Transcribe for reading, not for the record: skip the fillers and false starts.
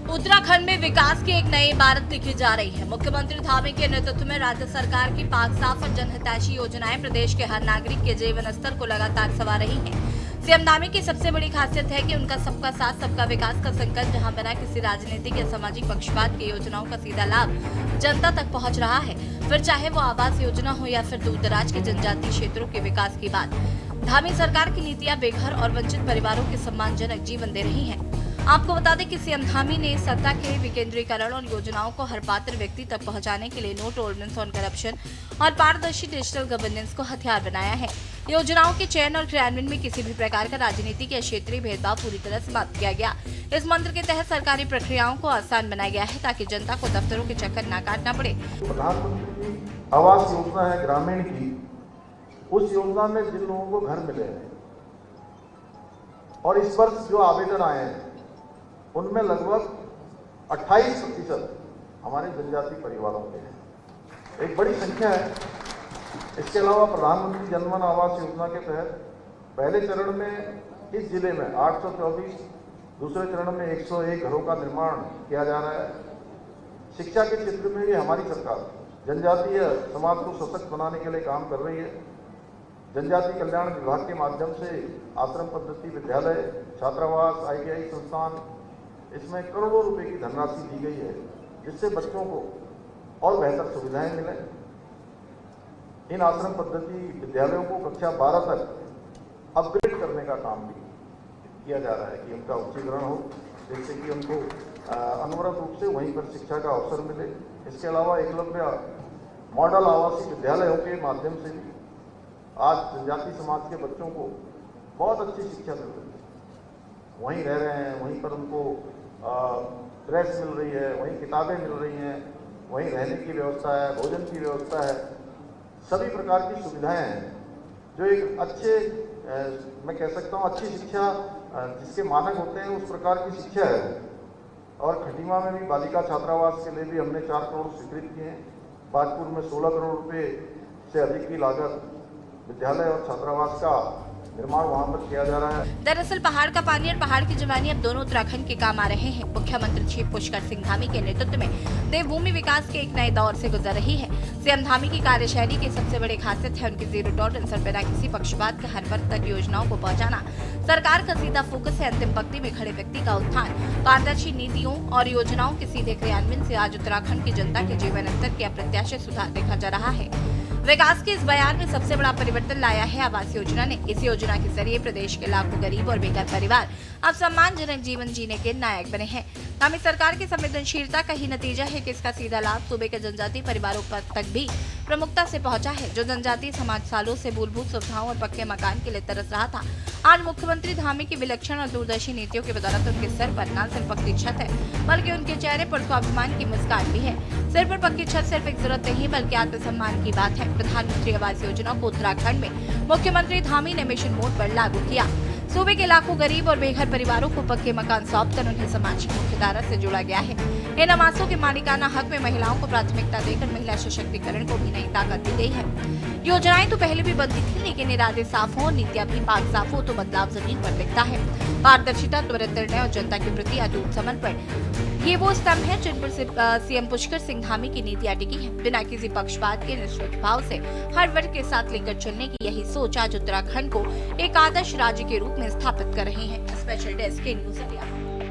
उत्तराखंड में विकास की एक नई इबारत लिखी जा रही है। मुख्यमंत्री धामी के नेतृत्व में राज्य सरकार की पाक साफ और जनहितैषी योजनाएं प्रदेश के हर नागरिक के जीवन स्तर को लगातार संवार रही हैं। सीएम धामी की सबसे बड़ी खासियत है कि उनका सबका साथ सबका विकास का संकल्प जहां बिना किसी राजनीतिक या सामाजिक पक्षपात की योजनाओं का सीधा लाभ जनता तक पहुंच रहा है। फिर चाहे वो आवास योजना हो या फिर दूर दराज के जनजातीय क्षेत्रों के विकास की बात, धामी सरकार की नीतियां बेघर और वंचित परिवारों के सम्मानजनक जीवन दे रही हैं। आपको बता दें कि सीएम धामी ने सत्ता के विकेंद्रीकरण और योजनाओं को हर पात्र व्यक्ति तक पहुंचाने के लिए नो टॉलरेंस ऑन करप्शन और पारदर्शी डिजिटल गवर्नेंस को हथियार बनाया है। योजनाओं के चयन और क्रियान्वयन में किसी भी प्रकार का राजनीतिक या क्षेत्रीय भेदभाव पूरी तरह समाप्त किया गया। इस मंत्र के तहत सरकारी प्रक्रियाओं को आसान बनाया गया है ताकि जनता को दफ्तरों के चक्कर न काटना पड़े। प्रधानमंत्री आवास योजना है ग्रामीण की, उस योजना में जिन लोगों को घर मिले हैं और इस वर्ष जो आवेदन आए हैं उनमें लगभग 28% हमारे जनजातीय परिवारों के हैं। एक बड़ी संख्या है। इसके अलावा प्रधानमंत्री जनधन आवास योजना के तहत पहले चरण में इस जिले में 824, दूसरे चरण में 101 घरों का निर्माण किया जा रहा है। शिक्षा के क्षेत्र में भी हमारी सरकार जनजातीय समाज को सशक्त बनाने के लिए काम कर रही है। जनजातीय कल्याण विभाग के माध्यम से आश्रम पद्धति विद्यालय, छात्रावास, ITI संस्थान, इसमें करोड़ों रुपए की धनराशि दी गई है जिससे बच्चों को और बेहतर सुविधाएं मिले। इन आश्रम पद्धति विद्यालयों को कक्षा 12 तक अपग्रेड करने का काम भी किया जा रहा है कि उनका उच्चीकरण हो, जिससे कि उनको अनवरत रूप से वहीं पर शिक्षा का अवसर मिले। इसके अलावा एकलव्य मॉडल आवासीय विद्यालयों के माध्यम से भी आज जनजातीय समाज के बच्चों को बहुत अच्छी शिक्षा मिल रही है। वहीं रह रहे हैं, वहीं पर उनको ड्रेस मिल रही है, वहीं किताबें मिल रही हैं, वहीं रहने की व्यवस्था है, भोजन की व्यवस्था है, सभी प्रकार की सुविधाएं हैं जो एक अच्छे मैं कह सकता हूँ अच्छी शिक्षा जिसके मानक होते हैं उस प्रकार की शिक्षा है। और खटीमा में भी बालिका छात्रावास के लिए भी हमने 4 करोड़ स्वीकृत किए हैं। बाजपुर में 16 करोड़ रुपए से अधिक की लागत विद्यालय और छात्रावास का निर्माण वहां पर किया जा रहा है। दरअसल पहाड़ का पानी और पहाड़ की जवानी अब दोनों उत्तराखंड के काम आ रहे हैं। मुख्यमंत्री श्री पुष्कर सिंह धामी के नेतृत्व में देवभूमि विकास के एक नए दौर से गुजर रही है। सीएम धामी की कार्यशैली की सबसे बड़ी खासियत है उनकी जीरो टॉलरेंस और बिना किसी पक्षपात के हर वर्ग तक योजनाओं को पहुंचाना। सरकार का सीधा फोकस है अंतिम पंक्ति में खड़े व्यक्ति का उत्थान। पारदर्शी नीतियों और योजनाओं के सीधे क्रियान्वयन से आज उत्तराखंड की जनता के जीवन स्तर के अप्रत्याशित सुधार देखा जा रहा है। विकास के इस बयान में सबसे बड़ा परिवर्तन लाया है आवास योजना ने। इस योजना के जरिए प्रदेश के लाखों गरीब और बेघर परिवार अब सम्मानजनक जीवन जीने के नायक बने हैं। धामी सरकार की संवेदनशीलता का ही नतीजा है कि इसका सीधा लाभ सूबे के जनजातीय परिवारों तक भी प्रमुखता से पहुंचा है। जो जनजातीय समाज सालों से मूलभूत सुविधाओं और पक्के मकान के लिए तरस रहा था, आज मुख्यमंत्री धामी की विलक्षण और दूरदर्शी नीतियों की बदौलत उनके सर पर न सिर्फ पक्की छत है बल्कि उनके चेहरे पर स्वाभिमान की मुस्कान भी है। सिर पर पक्की छत सिर्फ एक जरूरत नहीं बल्कि आत्मसम्मान की बात है। प्रधानमंत्री आवास योजना को उत्तराखंड में मुख्यमंत्री धामी ने मिशन मोड पर लागू किया। सूबे के लाखों गरीब और बेघर परिवारों को पक्के मकान सौंपकर उन्हें समाज की मुख्यधारा से जोड़ा गया है। इन आवासों के मालिकाना हक में महिलाओं को प्राथमिकता देकर महिला सशक्तिकरण को भी नई ताकत दी गई है। योजनाएं तो पहले भी बनती थी, लेकिन इरादे साफ हो, नीतियां भी पाक साफ हो तो बदलाव जमीन पर दिखता है। पारदर्शिता, त्वरित निर्णय और जनता के प्रति अटूट समर्पण, ये वो स्तंभ है जिन पर सीएम पुष्कर सिंह धामी की नीतियां टिकी हैं। बिना किसी पक्षपात के निष्पक्ष भाव से हर वर्ग के साथ लेकर चलने की यही सोच आज उत्तराखंड को एक आदर्श राज्य के रूप में स्थापित कर रही है। स्पेशल डेस्क के न्यूज इंडिया।